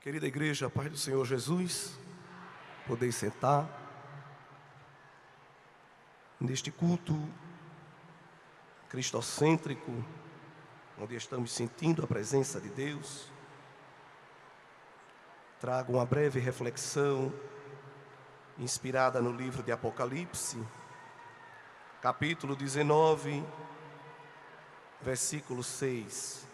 Querida igreja, paz do Senhor Jesus, poder sentar neste culto cristocêntrico, onde estamos sentindo a presença de Deus. Trago uma breve reflexão inspirada no livro de Apocalipse, capítulo 19, versículo 6.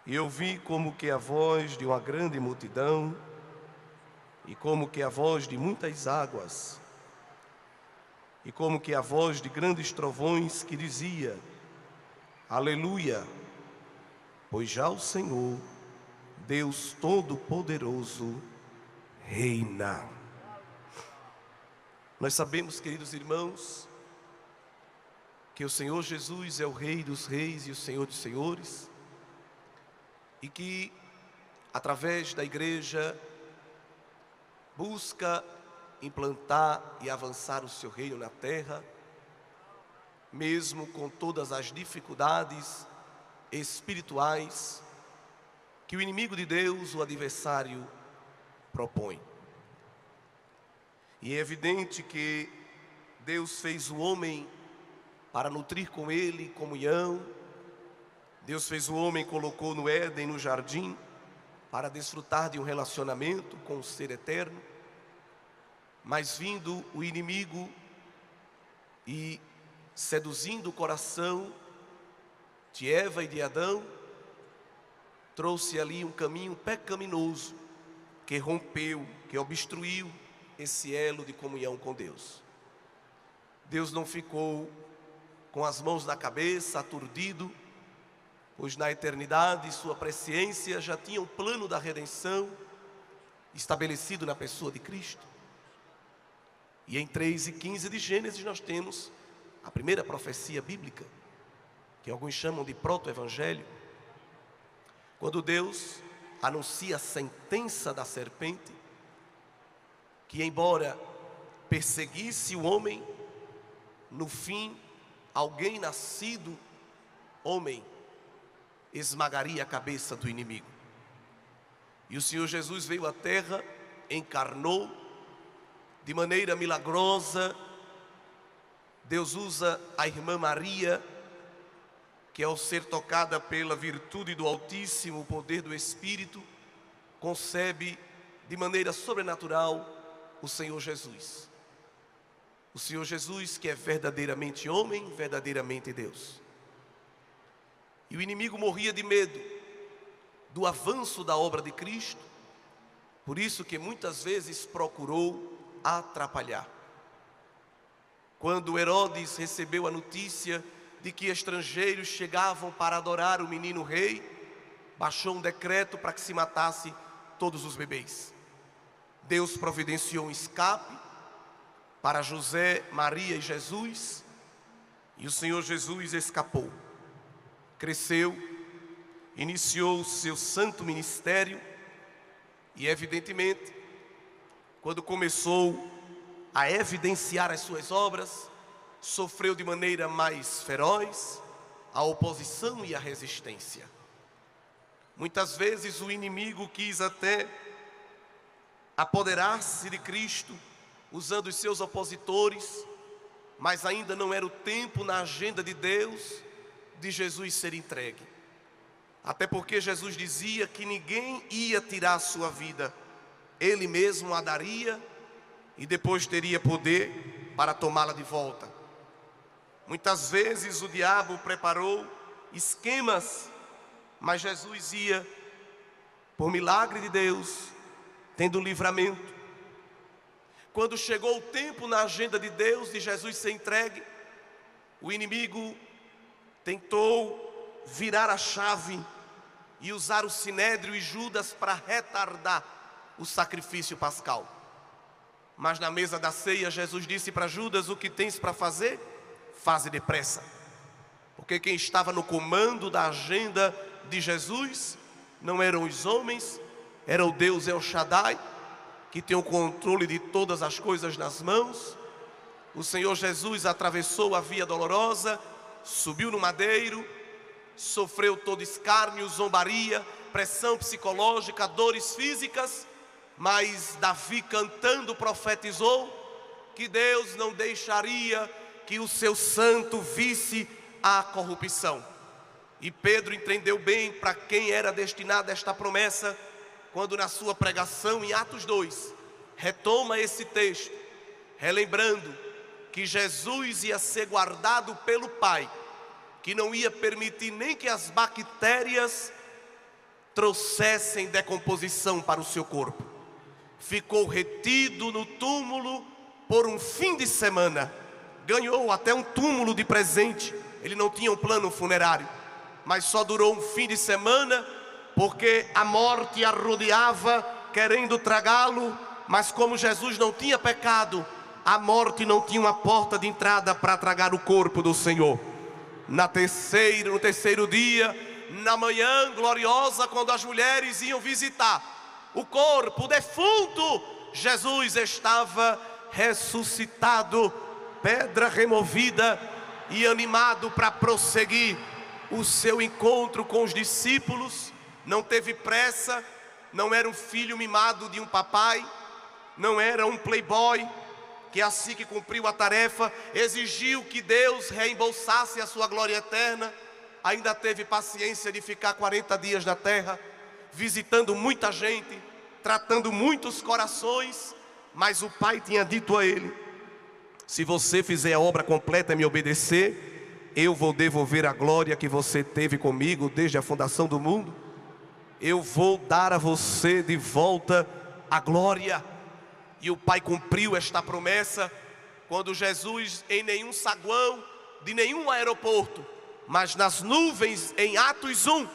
E eu vi como que a voz de uma grande multidão, e como que a voz de muitas águas, e como que a voz de grandes trovões que dizia: Aleluia, pois já o Senhor, Deus Todo-Poderoso, reina. Nós sabemos, queridos irmãos, que o Senhor Jesus é o Rei dos Reis e o Senhor dos Senhores, e que, através da igreja, busca implantar e avançar o seu reino na terra, mesmo com todas as dificuldades espirituais que o inimigo de Deus, o adversário, propõe. E é evidente que Deus fez o homem para nutrir com ele comunhão. Deus fez o homem, colocou no Éden, no jardim, para desfrutar de um relacionamento com o ser eterno. Mas vindo o inimigo e seduzindo o coração de Eva e de Adão, trouxe ali um caminho pecaminoso que rompeu, que obstruiu esse elo de comunhão com Deus. Deus não ficou com as mãos na cabeça, aturdido, pois na eternidade sua presciência já tinha o plano da redenção estabelecido na pessoa de Cristo. E em 3:15 de Gênesis nós temos a primeira profecia bíblica, que alguns chamam de proto-evangelho, quando Deus anuncia a sentença da serpente, que embora perseguisse o homem, no fim, alguém nascido homem esmagaria a cabeça do inimigo. E o Senhor Jesus veio à terra, encarnou, de maneira milagrosa. Deus usa a irmã Maria, que ao ser tocada pela virtude do Altíssimo, o poder do Espírito, concebe de maneira sobrenatural o Senhor Jesus. O Senhor Jesus, que é verdadeiramente homem, verdadeiramente Deus. E o inimigo morria de medo do avanço da obra de Cristo, por isso que muitas vezes procurou atrapalhar. Quando Herodes recebeu a notícia de que estrangeiros chegavam para adorar o menino rei, baixou um decreto para que se matasse todos os bebês. Deus providenciou um escape para José, Maria e Jesus, e o Senhor Jesus escapou. Cresceu, iniciou o seu santo ministério e, evidentemente, quando começou a evidenciar as suas obras, sofreu de maneira mais feroz a oposição e a resistência. Muitas vezes o inimigo quis até apoderar-se de Cristo, usando os seus opositores, mas ainda não era o tempo na agenda de Deus de Jesus ser entregue. Até porque Jesus dizia que ninguém ia tirar a sua vida, Ele mesmo a daria e depois teria poder para tomá-la de volta. Muitas vezes o diabo preparou esquemas, mas Jesus ia, por milagre de Deus, tendo livramento. Quando chegou o tempo na agenda de Deus de Jesus ser entregue, o inimigo tentou virar a chave e usar o Sinédrio e Judas para retardar o sacrifício pascal. Mas na mesa da ceia, Jesus disse para Judas: o que tens para fazer? Faze depressa. Porque quem estava no comando da agenda de Jesus não eram os homens, era o Deus El Shaddai, que tem o controle de todas as coisas nas mãos. O Senhor Jesus atravessou a via dolorosa, subiu no madeiro, sofreu todo escárnio, zombaria, pressão psicológica, dores físicas, mas Davi cantando profetizou que Deus não deixaria que o seu santo visse a corrupção. E Pedro entendeu bem para quem era destinada esta promessa, quando na sua pregação em Atos 2, retoma esse texto, relembrando que Jesus ia ser guardado pelo Pai, que não ia permitir nem que as bactérias trouxessem decomposição para o seu corpo. Ficou retido no túmulo por um fim de semana, ganhou até um túmulo de presente. Ele não tinha um plano funerário, mas só durou um fim de semana, porque a morte arrodeava querendo tragá-lo. Mas como Jesus não tinha pecado, a morte não tinha uma porta de entrada para tragar o corpo do Senhor. No terceiro dia, na manhã gloriosa, quando as mulheres iam visitar o corpo, o defunto, Jesus estava ressuscitado, pedra removida, e animado para prosseguir o seu encontro com os discípulos. Não teve pressa, não era um filho mimado de um papai, não era um playboy, que assim que cumpriu a tarefa, exigiu que Deus reembolsasse a sua glória eterna. Ainda teve paciência de ficar 40 dias na terra, visitando muita gente, tratando muitos corações, mas o Pai tinha dito a ele: se você fizer a obra completa e me obedecer, eu vou devolver a glória que você teve comigo desde a fundação do mundo. Eu vou dar a você de volta a glória. E o Pai cumpriu esta promessa quando Jesus, em nenhum saguão de nenhum aeroporto, mas nas nuvens, em Atos 1,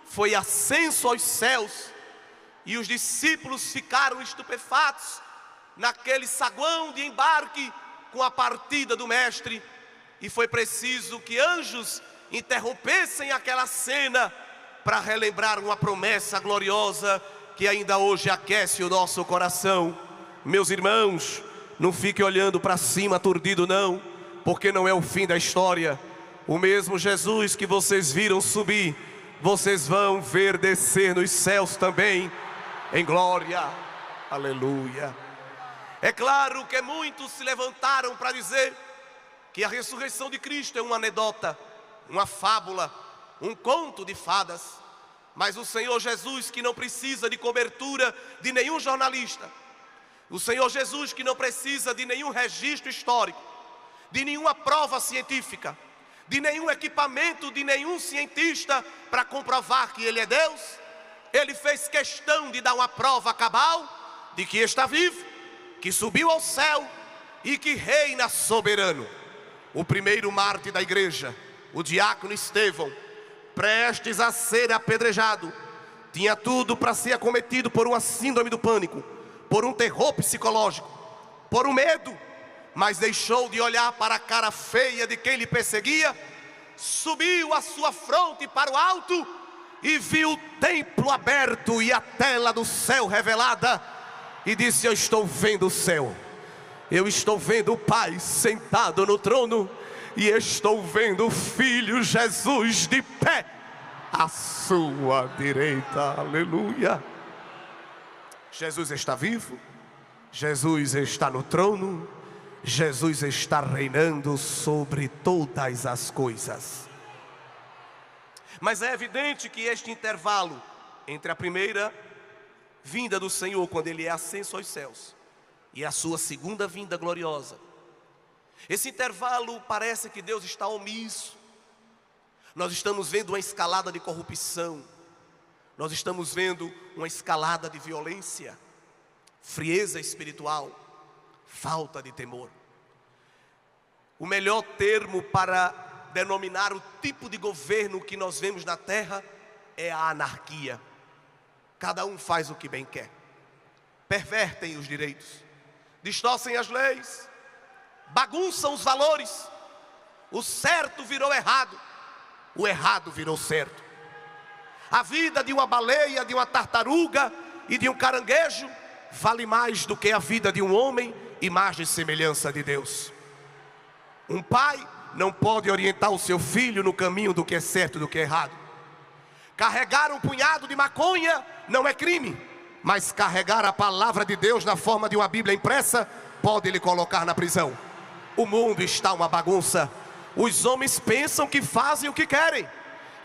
foi ascenso aos céus. E os discípulos ficaram estupefatos naquele saguão de embarque com a partida do Mestre. E foi preciso que anjos interrompessem aquela cena para relembrar uma promessa gloriosa que ainda hoje aquece o nosso coração. Meus irmãos, não fique olhando para cima aturdido não, porque não é o fim da história. O mesmo Jesus que vocês viram subir, vocês vão ver descer nos céus também, em glória. Aleluia. É claro que muitos se levantaram para dizer que a ressurreição de Cristo é uma anedota, uma fábula, um conto de fadas. Mas o Senhor Jesus, que não precisa de cobertura de nenhum jornalista, o Senhor Jesus que não precisa de nenhum registro histórico, de nenhuma prova científica, de nenhum equipamento, de nenhum cientista para comprovar que Ele é Deus, Ele fez questão de dar uma prova cabal de que está vivo, que subiu ao céu e que reina soberano. O primeiro mártir da igreja, o diácono Estevão, prestes a ser apedrejado, tinha tudo para ser acometido por uma síndrome do pânico, por um terror psicológico, por um medo, mas deixou de olhar para a cara feia de quem lhe perseguia, subiu a sua fronte para o alto e viu o templo aberto e a tela do céu revelada, e disse: eu estou vendo o céu, eu estou vendo o Pai sentado no trono, e estou vendo o Filho Jesus de pé à sua direita. Aleluia. Jesus está vivo, Jesus está no trono, Jesus está reinando sobre todas as coisas. Mas é evidente que este intervalo entre a primeira vinda do Senhor, quando Ele é ascenso aos céus, e a sua segunda vinda gloriosa, esse intervalo parece que Deus está omisso. Nós estamos vendo uma escalada de corrupção, nós estamos vendo uma escalada de violência, frieza espiritual, falta de temor. O melhor termo para denominar o tipo de governo que nós vemos na terra é a anarquia. Cada um faz o que bem quer, pervertem os direitos, distorcem as leis, bagunçam os valores. O certo virou errado, o errado virou certo. A vida de uma baleia, de uma tartaruga e de um caranguejo vale mais do que a vida de um homem, imagem e semelhança de Deus. Um pai não pode orientar o seu filho no caminho do que é certo e do que é errado. Carregar um punhado de maconha não é crime, mas carregar a palavra de Deus na forma de uma Bíblia impressa pode lhe colocar na prisão. O mundo está uma bagunça. Os homens pensam que fazem o que querem,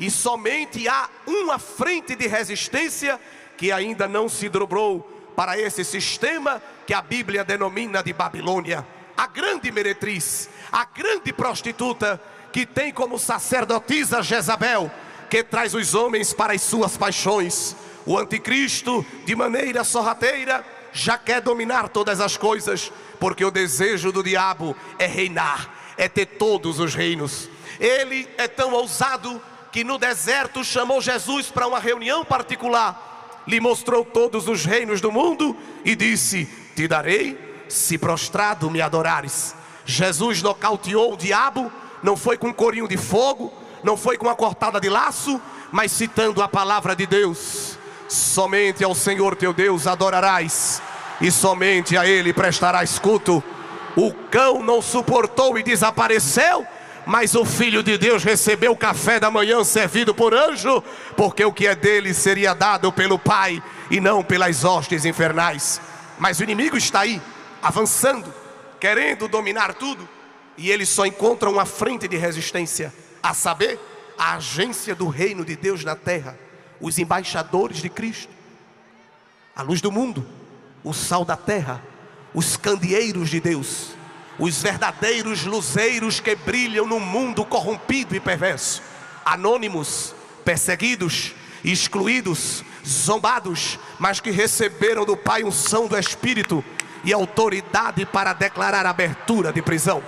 e somente há uma frente de resistência que ainda não se dobrou para esse sistema que a Bíblia denomina de Babilônia. A grande meretriz, a grande prostituta, que tem como sacerdotisa Jezabel, que traz os homens para as suas paixões. O anticristo, de maneira sorrateira, já quer dominar todas as coisas, porque o desejo do diabo é reinar, é ter todos os reinos. Ele é tão ousado que no deserto chamou Jesus para uma reunião particular, lhe mostrou todos os reinos do mundo e disse: te darei se prostrado me adorares. Jesus nocauteou o diabo, não foi com um corinho de fogo, não foi com uma cortada de laço, mas citando a palavra de Deus: somente ao Senhor teu Deus adorarás, e somente a Ele prestarás culto. O cão não suportou e desapareceu, mas o Filho de Deus recebeu o café da manhã servido por anjo, porque o que é dele seria dado pelo Pai e não pelas hostes infernais. Mas o inimigo está aí, avançando, querendo dominar tudo, e ele só encontra uma frente de resistência, a saber, a agência do reino de Deus na terra, os embaixadores de Cristo, a luz do mundo, o sal da terra, os candeeiros de Deus, os verdadeiros luzeiros que brilham no mundo corrompido e perverso, anônimos, perseguidos, excluídos, zombados, mas que receberam do Pai unção do Espírito e autoridade para declarar abertura de prisão.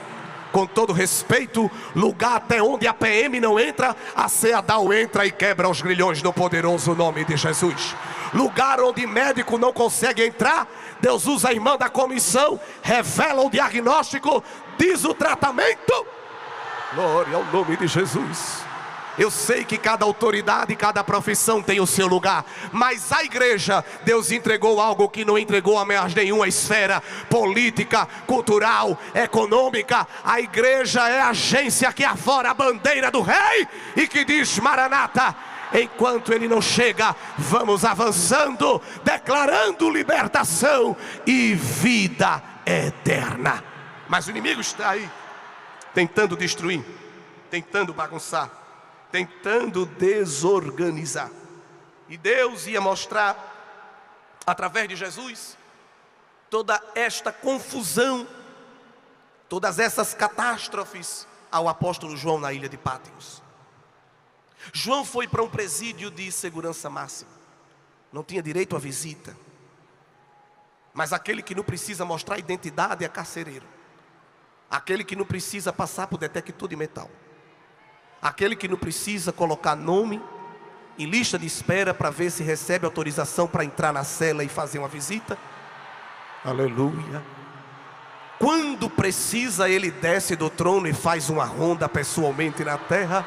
Com todo respeito, lugar até onde a PM não entra, a CEADAL entra e quebra os grilhões no poderoso nome de Jesus. Lugar onde médico não consegue entrar, Deus usa a irmã da comissão, revela o diagnóstico, diz o tratamento. Glória ao nome de Jesus. Eu sei que cada autoridade e cada profissão tem o seu lugar, mas a igreja, Deus entregou algo que não entregou a mais nenhuma esfera política, cultural, econômica. A igreja é a agência que afora a bandeira do rei e que diz: Maranata. Enquanto ele não chega, vamos avançando, declarando libertação e vida eterna. Mas o inimigo está aí, tentando destruir, tentando bagunçar, tentando desorganizar. E Deus ia mostrar, através de Jesus, toda esta confusão, todas essas catástrofes ao apóstolo João na ilha de Patmos. João foi para um presídio de segurança máxima, não tinha direito à visita, mas aquele que não precisa mostrar identidade é carcereiro, aquele que não precisa passar por detector de metal, aquele que não precisa colocar nome em lista de espera para ver se recebe autorização para entrar na cela e fazer uma visita. Aleluia. Quando precisa, ele desce do trono e faz uma ronda pessoalmente na terra.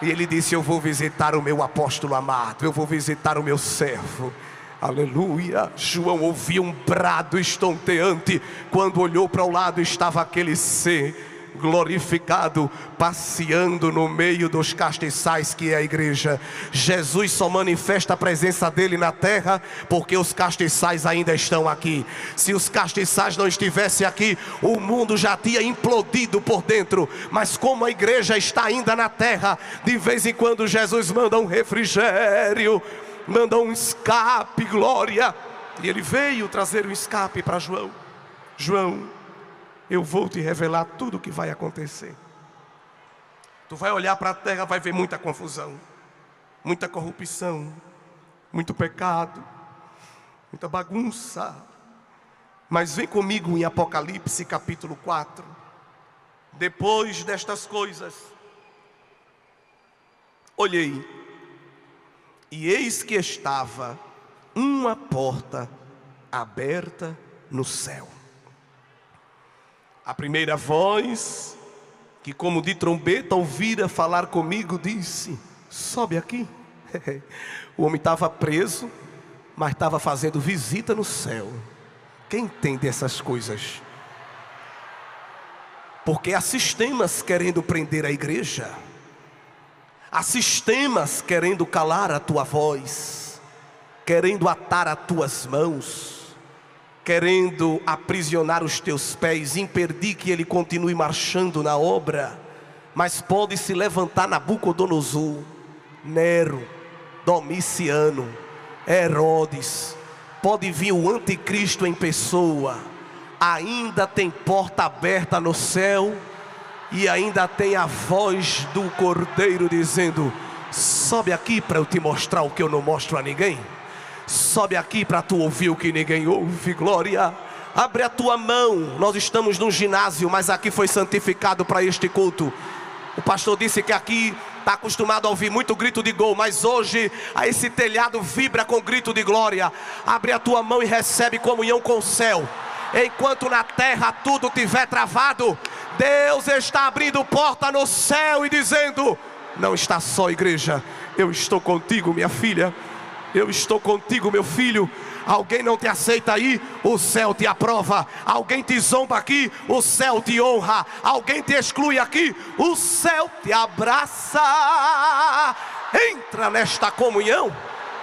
E ele disse: eu vou visitar o meu apóstolo amado, eu vou visitar o meu servo. Aleluia. João ouviu um brado estonteante. Quando olhou para o lado, estava aquele ser glorificado, passeando no meio dos castiçais que é a igreja. Jesus só manifesta a presença dele na terra porque os castiçais ainda estão aqui. Se os castiçais não estivessem aqui, o mundo já tinha implodido por dentro. Mas como a igreja está ainda na terra, de vez em quando Jesus manda um refrigério, manda um escape, glória. E ele veio trazer um escape para João. João, eu vou te revelar tudo o que vai acontecer. Tu vai olhar para a terra, vai ver muita confusão, muita corrupção, muito pecado, muita bagunça. Mas vem comigo em Apocalipse capítulo 4. Depois destas coisas, olhei, e eis que estava uma porta aberta no céu. A primeira voz, que como de trombeta ouvira falar comigo, disse: sobe aqui. O homem estava preso, mas estava fazendo visita no céu. Quem entende essas coisas? Porque há sistemas querendo prender a igreja, há sistemas querendo calar a tua voz, querendo atar as tuas mãos, querendo aprisionar os teus pés, impedir que ele continue marchando na obra. Mas pode se levantar Nabucodonosor, Nero, Domiciano, Herodes, pode vir o anticristo em pessoa. Ainda tem porta aberta no céu, e ainda tem a voz do Cordeiro dizendo: sobe aqui para eu te mostrar o que eu não mostro a ninguém. Sobe aqui para tu ouvir o que ninguém ouve. Glória. Abre a tua mão. Nós estamos num ginásio, mas aqui foi santificado para este culto. O pastor disse que aqui está acostumado a ouvir muito grito de gol, mas hoje esse telhado vibra com grito de glória. Abre a tua mão e recebe comunhão com o céu. Enquanto na terra tudo estiver travado, Deus está abrindo porta no céu e dizendo: não está só, igreja, eu estou contigo, minha filha, eu estou contigo, meu filho. Alguém não te aceita aí, o céu te aprova. Alguém te zomba aqui, o céu te honra. Alguém te exclui aqui, o céu te abraça. Entra nesta comunhão.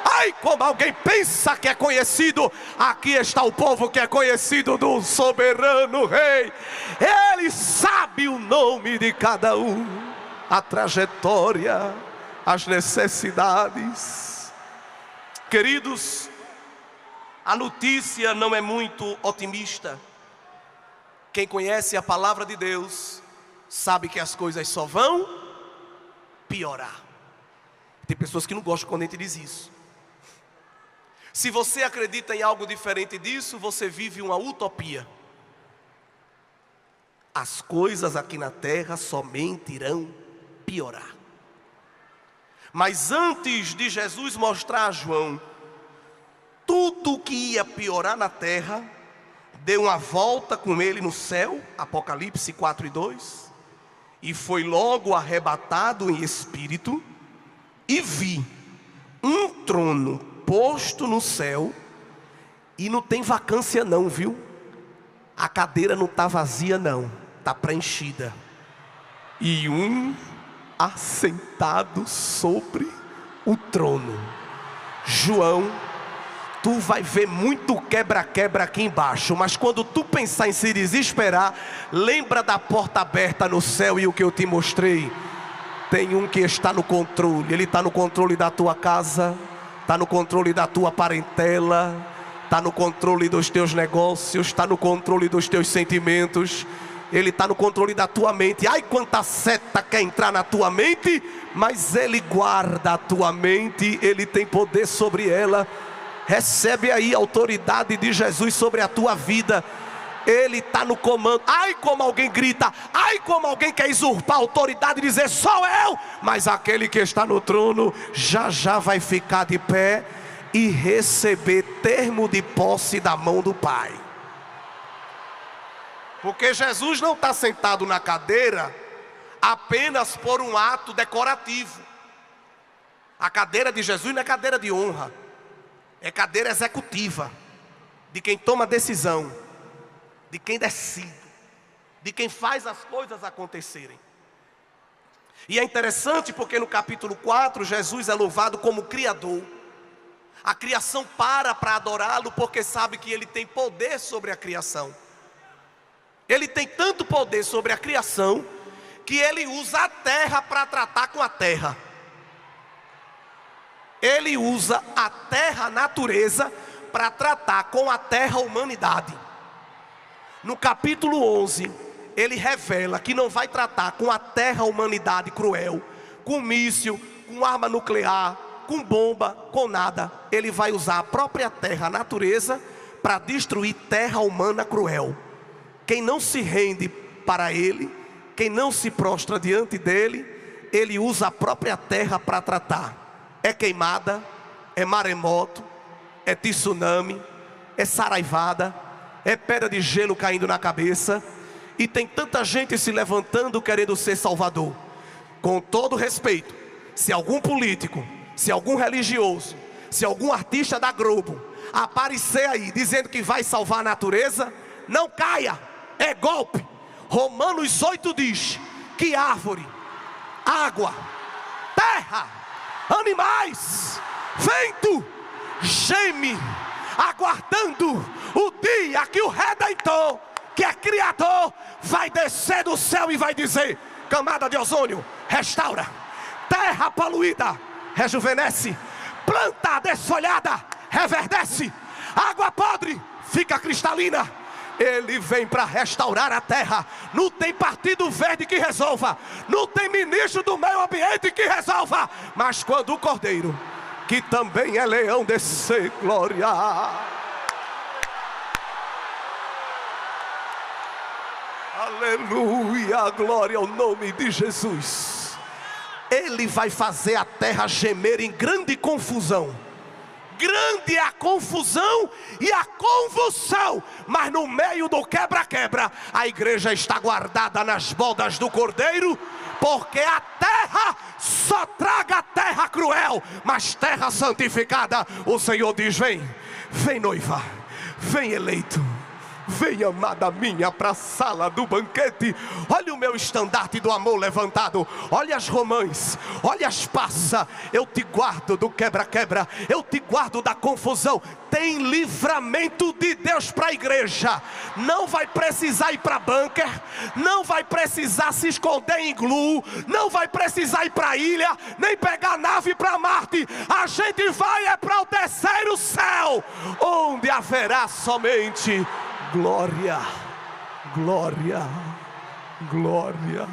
Ai, como alguém pensa que é conhecido, aqui está o povo que é conhecido do soberano rei. Ele sabe o nome de cada um, a trajetória, as necessidades. Queridos, a notícia não é muito otimista. Quem conhece a palavra de Deus sabe que as coisas só vão piorar. Tem pessoas que não gostam quando a gente diz isso. Se você acredita em algo diferente disso, você vive uma utopia. As coisas aqui na terra somente irão piorar. Mas antes de Jesus mostrar a João tudo que ia piorar na terra, deu uma volta com ele no céu, Apocalipse 4:2, e foi logo arrebatado em espírito, e vi um trono posto no céu, e não tem vacância não, viu? A cadeira não está vazia não, está preenchida, e um assentado sobre o trono. João, tu vai ver muito quebra-quebra aqui embaixo, mas quando tu pensar em se desesperar, lembra da porta aberta no céu e o que eu te mostrei. Tem um que está no controle. Ele está no controle da tua casa, está no controle da tua parentela, está no controle dos teus negócios, está no controle dos teus sentimentos. Ele está no controle da tua mente. Ai, quanta seta quer entrar na tua mente, mas Ele guarda a tua mente, Ele tem poder sobre ela. Recebe aí a autoridade de Jesus sobre a tua vida. Ele está no comando. Ai, como alguém grita, ai, como alguém quer usurpar a autoridade e dizer: sou eu. Mas aquele que está no trono já já vai ficar de pé e receber termo de posse da mão do Pai. Porque Jesus não está sentado na cadeira apenas por um ato decorativo. A cadeira de Jesus não é cadeira de honra, é cadeira executiva, de quem toma decisão, de quem decide, de quem faz as coisas acontecerem. E é interessante porque no capítulo 4, Jesus é louvado como Criador. A criação para adorá-lo, porque sabe que Ele tem poder sobre a criação. Ele tem tanto poder sobre a criação, que Ele usa a terra para tratar com a terra. Ele usa a terra, a natureza, para tratar com a terra, a humanidade. No capítulo 11, Ele revela que não vai tratar com a terra, a humanidade cruel, com míssil, com arma nuclear, com bomba, com nada. Ele vai usar a própria terra, a natureza, para destruir terra humana cruel. Quem não se rende para Ele, quem não se prostra diante dEle, Ele usa a própria terra para tratar. É queimada, é maremoto, é tsunami, é saraivada, é pedra de gelo caindo na cabeça. E tem tanta gente se levantando querendo ser salvador. Com todo respeito, se algum político, se algum religioso, se algum artista da Globo aparecer aí dizendo que vai salvar a natureza, não caia, é golpe. Romanos 8 diz que árvore, água, terra, animais, vento, geme, aguardando o dia que o Redentor, que é Criador, vai descer do céu e vai dizer: camada de ozônio, restaura. Terra poluída, rejuvenesce. Planta desfolhada, reverdece. Água podre, fica cristalina. Ele vem para restaurar a terra. Não tem partido verde que resolva, não tem ministro do meio ambiente que resolva. Mas quando o Cordeiro, que também é leão, descer, glória. Aleluia, glória ao nome de Jesus. Ele vai fazer a terra gemer em grande confusão. Grande é a confusão e a convulsão, mas no meio do quebra-quebra, a igreja está guardada nas bodas do Cordeiro, porque a terra só traga terra cruel, mas terra santificada. O Senhor diz: vem, vem noiva, vem eleito, vem amada minha para a sala do banquete. Olha o meu estandarte do amor levantado. Olha as romãs, olha as passas. Eu te guardo do quebra-quebra, eu te guardo da confusão. Tem livramento de Deus para a igreja. Não vai precisar ir para bunker, não vai precisar se esconder em iglu, não vai precisar ir para a ilha, nem pegar nave para Marte. A gente vai para o terceiro céu, onde haverá somente glória, glória, glória.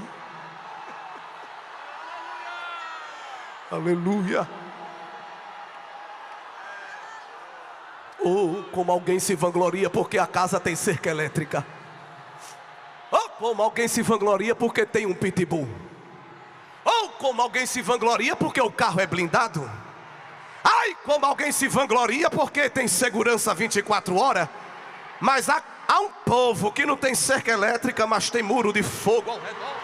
Aleluia. Oh, como alguém se vangloria porque a casa tem cerca elétrica. Oh, como alguém se vangloria porque tem um pitbull. Oh, como alguém se vangloria porque o carro é blindado. Ai, como alguém se vangloria porque tem segurança 24 horas. Mas há um povo que não tem cerca elétrica, mas tem muro de fogo ao redor.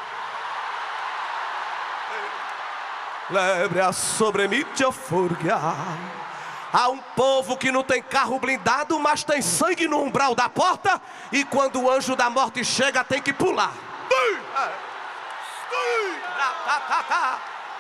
Lebre a sobremite a fúria. Há um povo que não tem carro blindado, mas tem sangue no umbral da porta. E quando o anjo da morte chega, tem que pular.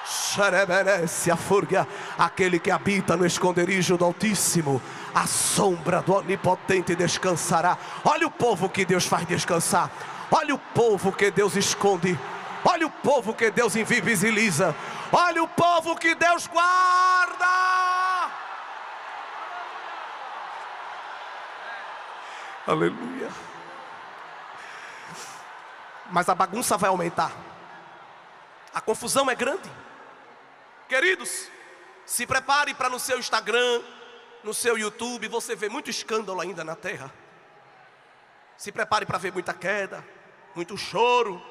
Xereberece a fúria. Aquele que habita no esconderijo do Altíssimo, a sombra do Onipotente descansará. Olha o povo que Deus faz descansar. Olha o povo que Deus esconde. Olha o povo que Deus invisibiliza. Olha o povo que Deus guarda. Aleluia. Mas a bagunça vai aumentar. A confusão é grande. Queridos, se prepare para no seu Instagram, no seu YouTube, você vê muito escândalo ainda na terra. Se prepare para ver muita queda, muito choro,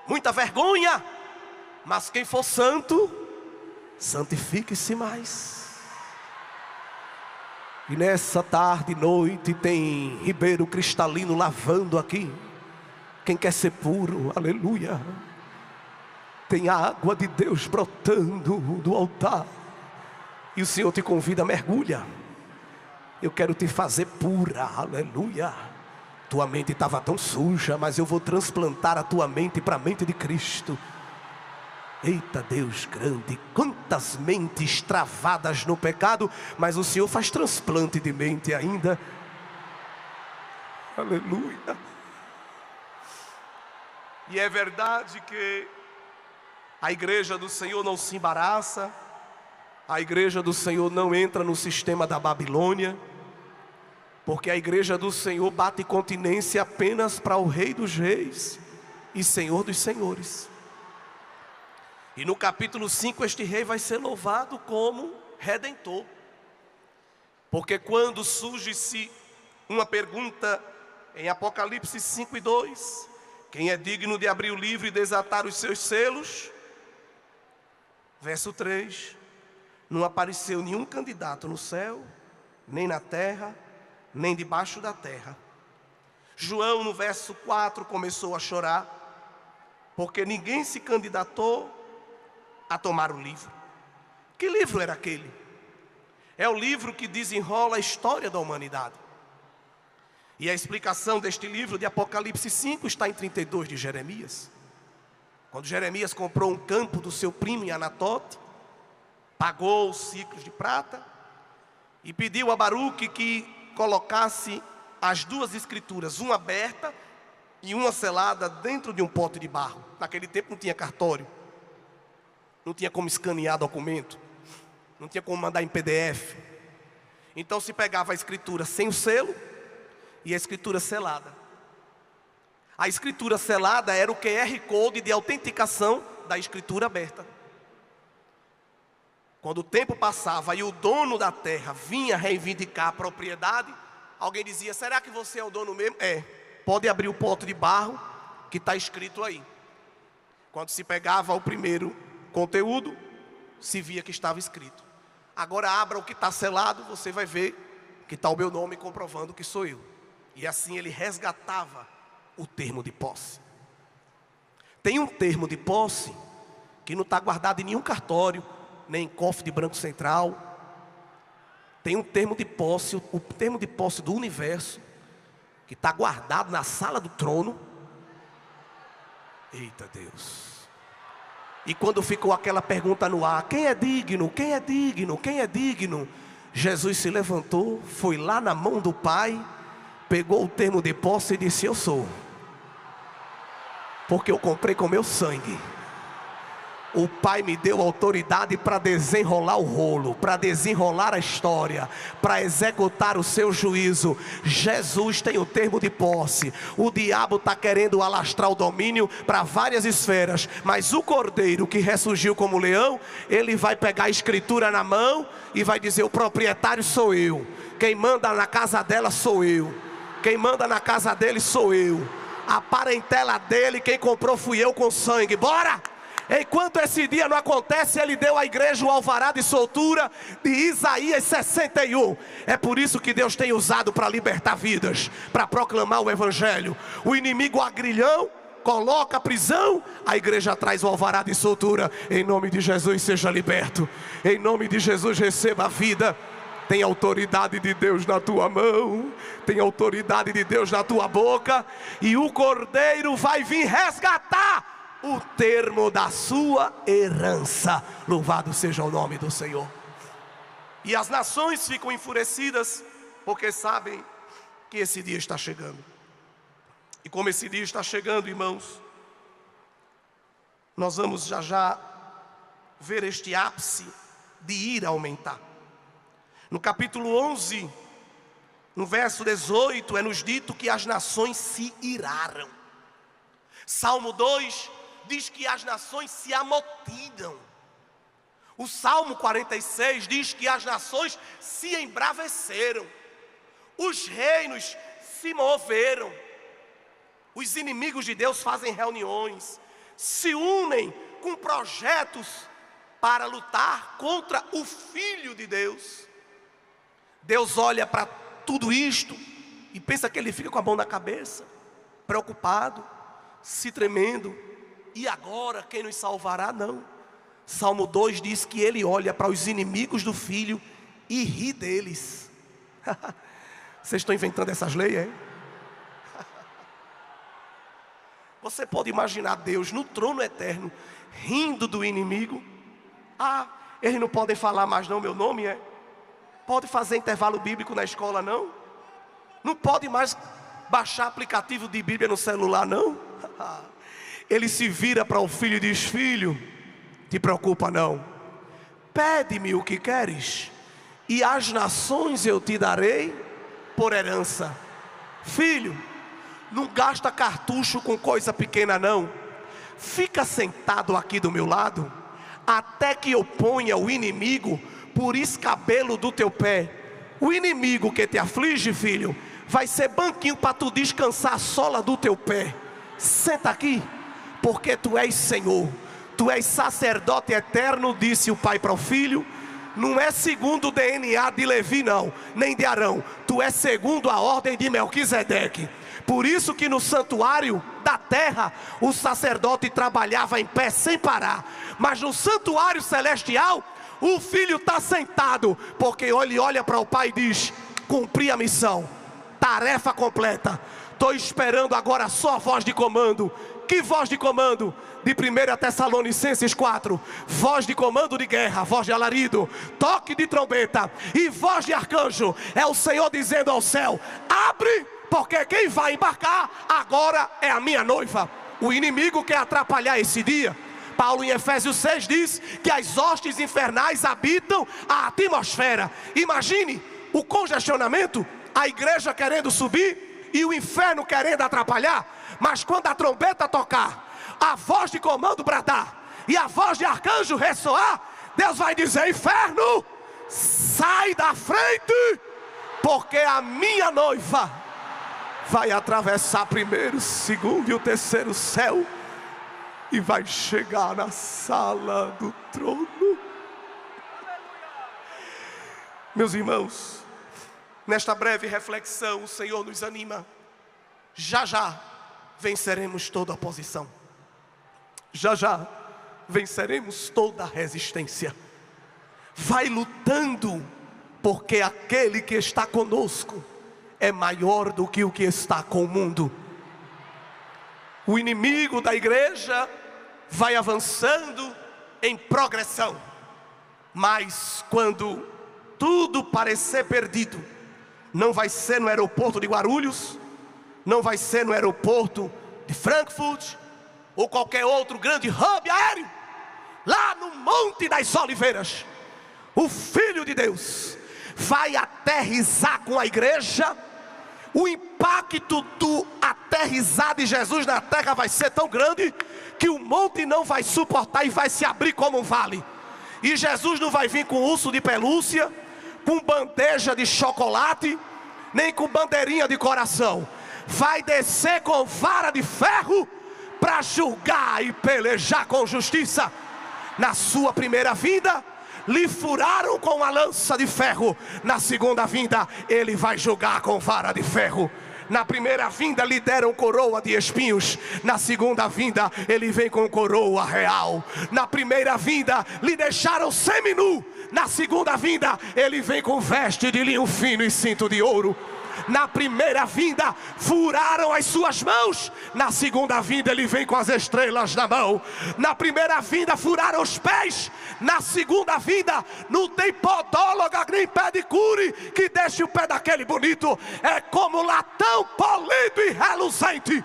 muita vergonha. Mas quem for santo, santifique-se mais. E nessa tarde e noite tem ribeiro cristalino lavando aqui. Quem quer ser puro, aleluia. Tem a água de Deus brotando do altar. E o Senhor te convida, mergulha. Eu quero te fazer pura, aleluia. Tua mente estava tão suja, mas eu vou transplantar a tua mente para a mente de Cristo. Eita Deus grande, quantas mentes travadas no pecado, mas o Senhor faz transplante de mente ainda. Aleluia. E é verdade que a igreja do Senhor não se embaraça, a igreja do Senhor não entra no sistema da Babilônia, porque a igreja do Senhor bate continência apenas para o Rei dos Reis e Senhor dos Senhores. E no capítulo 5 este rei vai ser louvado como Redentor. Porque quando surge-se uma pergunta em Apocalipse 5:2, quem é digno de abrir o livro e desatar os seus selos? Verso 3, não apareceu nenhum candidato no céu, nem na terra, nem debaixo da terra. João no verso 4 começou a chorar, porque ninguém se candidatou a tomar o livro. Que livro era aquele? É o livro que desenrola a história da humanidade. E a explicação deste livro de Apocalipse 5 está em 32 de Jeremias. Quando Jeremias comprou um campo do seu primo em Anatote, pagou os ciclos de prata e pediu a Baruque que colocasse as duas escrituras, uma aberta e uma selada, dentro de um pote de barro. Naquele tempo não tinha cartório, não tinha como escanear documento, não tinha como mandar em PDF. Então se pegava a escritura sem o selo e a escritura selada. A escritura selada era o QR Code de autenticação da escritura aberta. Quando o tempo passava e o dono da terra vinha reivindicar a propriedade, alguém dizia: será que você é o dono mesmo? É, pode abrir o pote de barro que está escrito aí. Quando se pegava o primeiro conteúdo, se via que estava escrito. Agora abra o que está selado, você vai ver que está o meu nome comprovando que sou eu. E assim ele resgatava o termo de posse. Tem um termo de posse que não está guardado em nenhum cartório, nem em cofre de Banco Central. Tem um termo de posse, o termo de posse do universo, que está guardado na sala do trono. Eita Deus! E quando ficou aquela pergunta no ar: quem é digno? Quem é digno? Quem é digno? Jesus se levantou, foi lá na mão do Pai, pegou o termo de posse e disse: eu sou, porque eu comprei com meu sangue. O Pai me deu autoridade para desenrolar o rolo, para desenrolar a história, para executar o seu juízo. Jesus tem o termo de posse. O diabo está querendo alastrar o domínio para várias esferas, mas o Cordeiro que ressurgiu como leão, ele vai pegar a escritura na mão e vai dizer: o proprietário sou eu, quem manda na casa dela sou eu, quem manda na casa dele sou eu, a parentela dele, quem comprou fui eu com sangue. Bora! Enquanto esse dia não acontece, ele deu à igreja o alvará de soltura de Isaías 61. É por isso que Deus tem usado para libertar vidas, para proclamar o evangelho. O inimigo agrilhão coloca a prisão, a igreja traz o alvará de soltura. Em nome de Jesus seja liberto, em nome de Jesus receba a vida. Tem autoridade de Deus na tua mão, tem autoridade de Deus na tua boca, e o Cordeiro vai vir resgatar o termo da sua herança. Louvado seja o nome do Senhor. E as nações ficam enfurecidas, porque sabem que esse dia está chegando. E como esse dia está chegando, irmãos, nós vamos já já ver este ápice de ira aumentar. No capítulo 11, no verso 18, é nos dito que as nações se iraram. Salmo 2 diz que as nações se amotinam. O Salmo 46 diz que as nações se embraveceram. Os reinos se moveram. Os inimigos de Deus fazem reuniões, se unem com projetos para lutar contra o Filho de Deus. Deus olha para tudo isto e pensa que ele fica com a mão na cabeça, preocupado, se tremendo. E agora quem nos salvará? Não. Salmo 2 diz que ele olha para os inimigos do Filho e ri deles. Vocês estão inventando essas leis, é? Você pode imaginar Deus no trono eterno rindo do inimigo? Ah, eles não podem falar mais não meu nome, é? Pode fazer intervalo bíblico na escola não? Não pode mais baixar aplicativo de Bíblia no celular não? Ele se vira para o filho e diz: filho, te preocupa não, pede-me o que queres, e as nações eu te darei por herança. Filho, não gasta cartucho com coisa pequena não. Fica sentado aqui do meu lado, até que eu ponha o inimigo por escabelo do teu pé. O inimigo que te aflige, filho, vai ser banquinho para tu descansar a sola do teu pé. Senta aqui, porque tu és Senhor, tu és sacerdote eterno, disse o pai para o filho. Não é segundo o DNA de Levi não, nem de Arão, tu és segundo a ordem de Melquisedeque. Por isso que no santuário da terra o sacerdote trabalhava em pé sem parar, mas no santuário celestial o filho está sentado, porque ele olha para o pai e diz: cumpri a missão. tarefa completa. Estou esperando agora só a voz de comando. Que voz de comando? De 1 Tessalonicenses 4, voz de comando de guerra, voz de alarido, toque de trombeta e voz de arcanjo. É o Senhor dizendo ao céu: abre, porque quem vai embarcar agora é a minha noiva. O inimigo quer atrapalhar esse dia. Paulo em Efésios 6 diz que as hostes infernais habitam a atmosfera. Imagine o congestionamento, a igreja querendo subir e o inferno querendo atrapalhar. Mas quando a trombeta tocar, a voz de comando bradar e a voz de arcanjo ressoar, Deus vai dizer: inferno, sai da frente, porque a minha noiva vai atravessar primeiro, segundo e o terceiro céu e vai chegar na sala do trono. Meus irmãos, nesta breve reflexão o Senhor nos anima. Já já venceremos toda oposição. Já já venceremos toda resistência. Vai lutando, porque aquele que está conosco é maior do que o que está com o mundo. O inimigo da igreja vai avançando em progressão, mas quando tudo parecer perdido, não vai ser no aeroporto de Guarulhos, não vai ser no aeroporto de Frankfurt ou qualquer outro grande hub aéreo. Lá no Monte das Oliveiras, o Filho de Deus vai aterrissar com a igreja. O impacto do aterrissar de Jesus na terra vai ser tão grande que o monte não vai suportar e vai se abrir como um vale. E Jesus não vai vir com urso de pelúcia, com bandeja de chocolate, nem com bandeirinha de coração. Vai descer com vara de ferro para julgar e pelejar com justiça. Na sua primeira vinda, lhe furaram com a lança de ferro. Na segunda vinda, ele vai julgar com vara de ferro. Na primeira vinda lhe deram coroa de espinhos. Na segunda vinda ele vem com coroa real. Na primeira vinda lhe deixaram seminu. Na segunda vinda ele vem com veste de linho fino e cinto de ouro. Na primeira vinda furaram as suas mãos. Na segunda vinda ele vem com as estrelas na mão. Na primeira vinda furaram os pés. Na segunda vinda não tem podóloga nem pedicure que deixe o pé daquele bonito. É como latão polido e reluzente.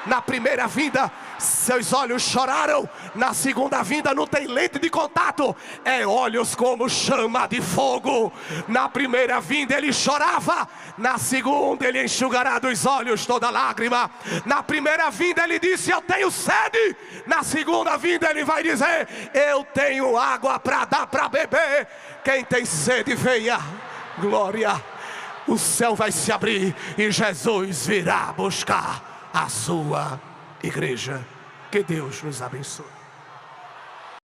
Na primeira vinda seus olhos choraram. Na segunda vinda não tem lente de contato, é olhos como chama de fogo. Na primeira vinda ele chorava, na segunda ele enxugará dos olhos toda lágrima. Na primeira vinda ele disse: eu tenho sede. Na segunda vinda ele vai dizer: eu tenho água para dar para beber. Quem tem sede venha. Glória. O céu vai se abrir e Jesus virá buscar a sua igreja. Que Deus nos abençoe.